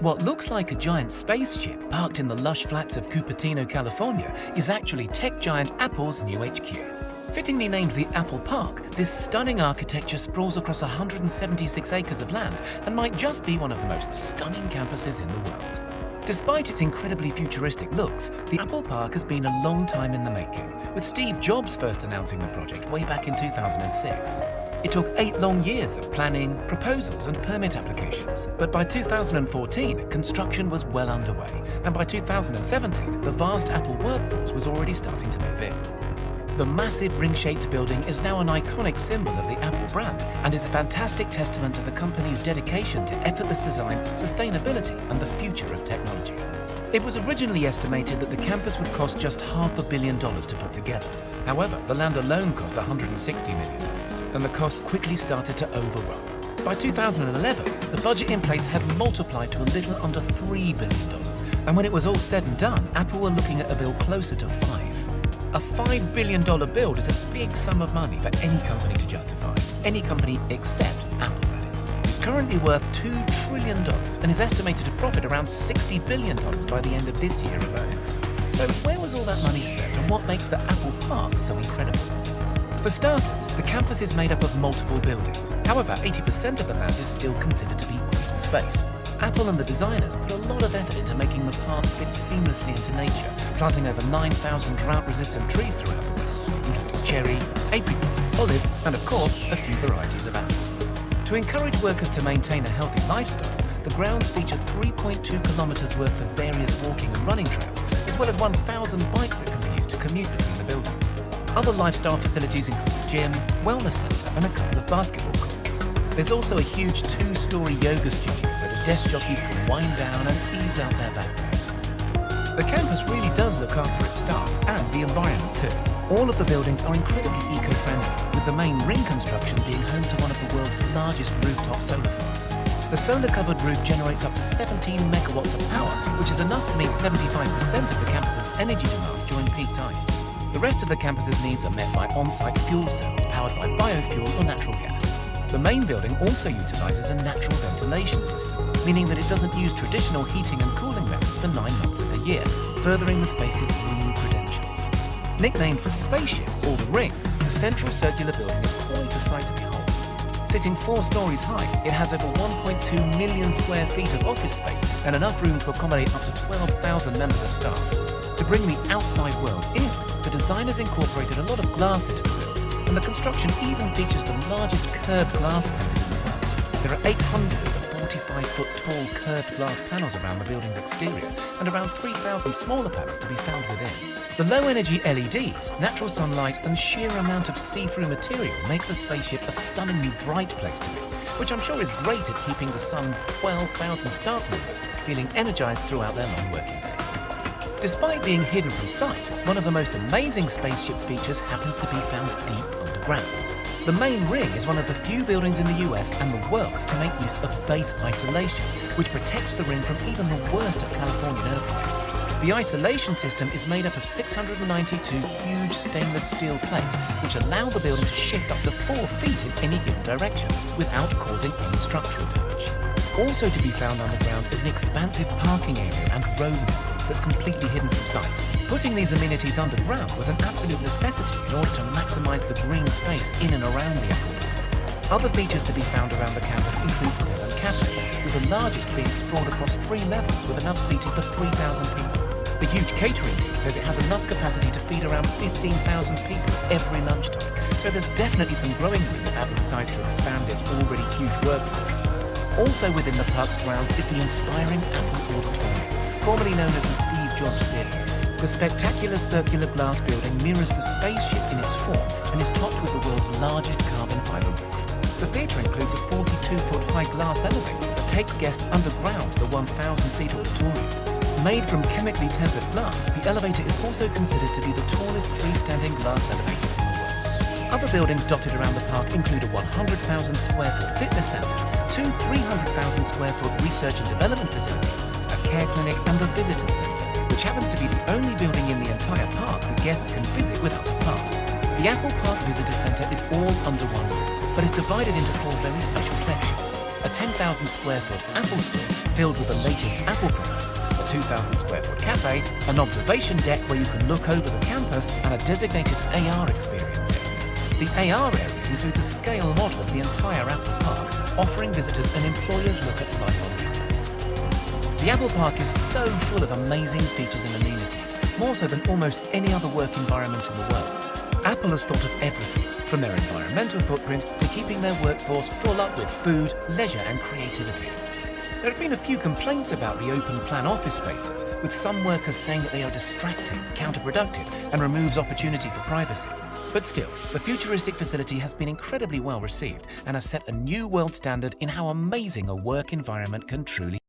What looks like a giant spaceship parked in the lush flats of Cupertino, California, is actually tech giant Apple's new HQ. Fittingly named the Apple Park, this stunning architecture sprawls across 176 acres of land and might just be one of the most stunning campuses in the world. Despite its incredibly futuristic looks, the Apple Park has been a long time in the making, with Steve Jobs first announcing the project way back in 2006. It took 8 long years of planning, proposals and permit applications, but by 2014, construction was well underway, and by 2017, the vast Apple workforce was already starting to move in. The massive ring-shaped building is now an iconic symbol of the Apple brand and is a fantastic testament to the company's dedication to effortless design, sustainability, and the future of technology. It was originally estimated that the campus would cost just $500 million to put together. However, the land alone cost $160 million, and the costs quickly started to overrun. By 2011, the budget in place had multiplied to a little under $3 billion, and when it was all said and done, Apple were looking at a bill closer to $5. A $5 billion build is a big sum of money for any company to justify. Any company except Apple, that is. It's currently worth $2 trillion and is estimated to profit around $60 billion by the end of this year alone. So where was all that money spent and what makes the Apple Park so incredible? For starters, the campus is made up of multiple buildings. However, 80% of the land is still considered to be green space. Apple and the designers put a lot of effort into making the park fit seamlessly into nature, planting over 9,000 drought-resistant trees throughout the grounds, including cherry, apricot, olive, and of course, a few varieties of apple. To encourage workers to maintain a healthy lifestyle, the grounds feature 3.2 kilometers worth of various walking and running trails, as well as 1,000 bikes that can be used to commute between the buildings. Other lifestyle facilities include a gym, wellness center, and a couple of basketball courts. There's also a huge 2-story yoga studio where the desk jockeys can wind down and ease out their back pain. The campus really does look after its staff and the environment too. All of the buildings are incredibly eco-friendly, with the main ring construction being home to one of the world's largest rooftop solar farms. The solar-covered roof generates up to 17 megawatts of power, which is enough to meet 75% of the campus's energy demand during peak times. The rest of the campus's needs are met by on-site fuel cells powered by biofuel or natural gas. The main building also utilizes a natural ventilation system, meaning that it doesn't use traditional heating and cooling methods for 9 months of the year, furthering the space's green credentials. Nicknamed the Spaceship, or the Ring, the central circular building is quite a sight to behold. Sitting 4 stories high, it has over 1.2 million square feet of office space and enough room to accommodate up to 12,000 members of staff. To bring the outside world in, the designers incorporated a lot of glass into the build, and the construction even features the largest curved glass panel in the world. There are 800 of the 45-foot tall curved glass panels around the building's exterior, and around 3,000 smaller panels to be found within. The low-energy LEDs, natural sunlight, and sheer amount of see-through material make the spaceship a stunningly bright place to be, which I'm sure is great at keeping the some 12,000 staff members feeling energized throughout their long working days. Despite being hidden from sight, one of the most amazing spaceship features happens to be found deep underground. The main ring is one of the few buildings in the US and the world to make use of base isolation, which protects the ring from even the worst of Californian earthquakes. The isolation system is made up of 692 huge stainless steel plates, which allow the building to shift up to 4 feet in any given direction without causing any structural damage. Also to be found underground is an expansive parking area and road network that's completely hidden from sight. Putting these amenities underground was an absolute necessity in order to maximize the green space in and around the Apple Park. Other features to be found around the campus include 7 cafes, with the largest being sprawled across 3 levels with enough seating for 3,000 people. The huge catering team says it has enough capacity to feed around 15,000 people every lunchtime, so there's definitely some growing room if Apple decides to expand its already huge workforce. Also within the park's grounds is the inspiring Apple Auditorium, formerly known as the Steve Jobs Theatre. The spectacular circular glass building mirrors the spaceship in its form and is topped with the world's largest carbon fiber roof. The theatre includes a 42-foot high glass elevator that takes guests underground to the 1,000-seat auditorium. Made from chemically tempered glass, the elevator is also considered to be the tallest freestanding glass elevator in the world. Other buildings dotted around the park include a 100,000 square foot fitness center, 2 300,000 square foot research and development facilities, a care clinic, and the visitors center, which happens to be the only building in the entire park that guests can visit without a pass. The Apple Park Visitor Center is all under one roof, but is divided into 4 very special sections. a 10,000 square foot Apple store filled with the latest Apple products, a 2,000 square foot cafe, an observation deck where you can look over the campus, and a designated AR experience area. The AR area includes a scale model of the entire Apple Park, offering visitors an employer's look at life on campus. The Apple Park is so full of amazing features and amenities, more so than almost any other work environment in the world. Apple has thought of everything, from their environmental footprint to keeping their workforce full up with food, leisure and creativity. There have been a few complaints about the open-plan office spaces, with some workers saying that they are distracting, counterproductive and removes opportunity for privacy. But still, the futuristic facility has been incredibly well received and has set a new world standard in how amazing a work environment can truly be.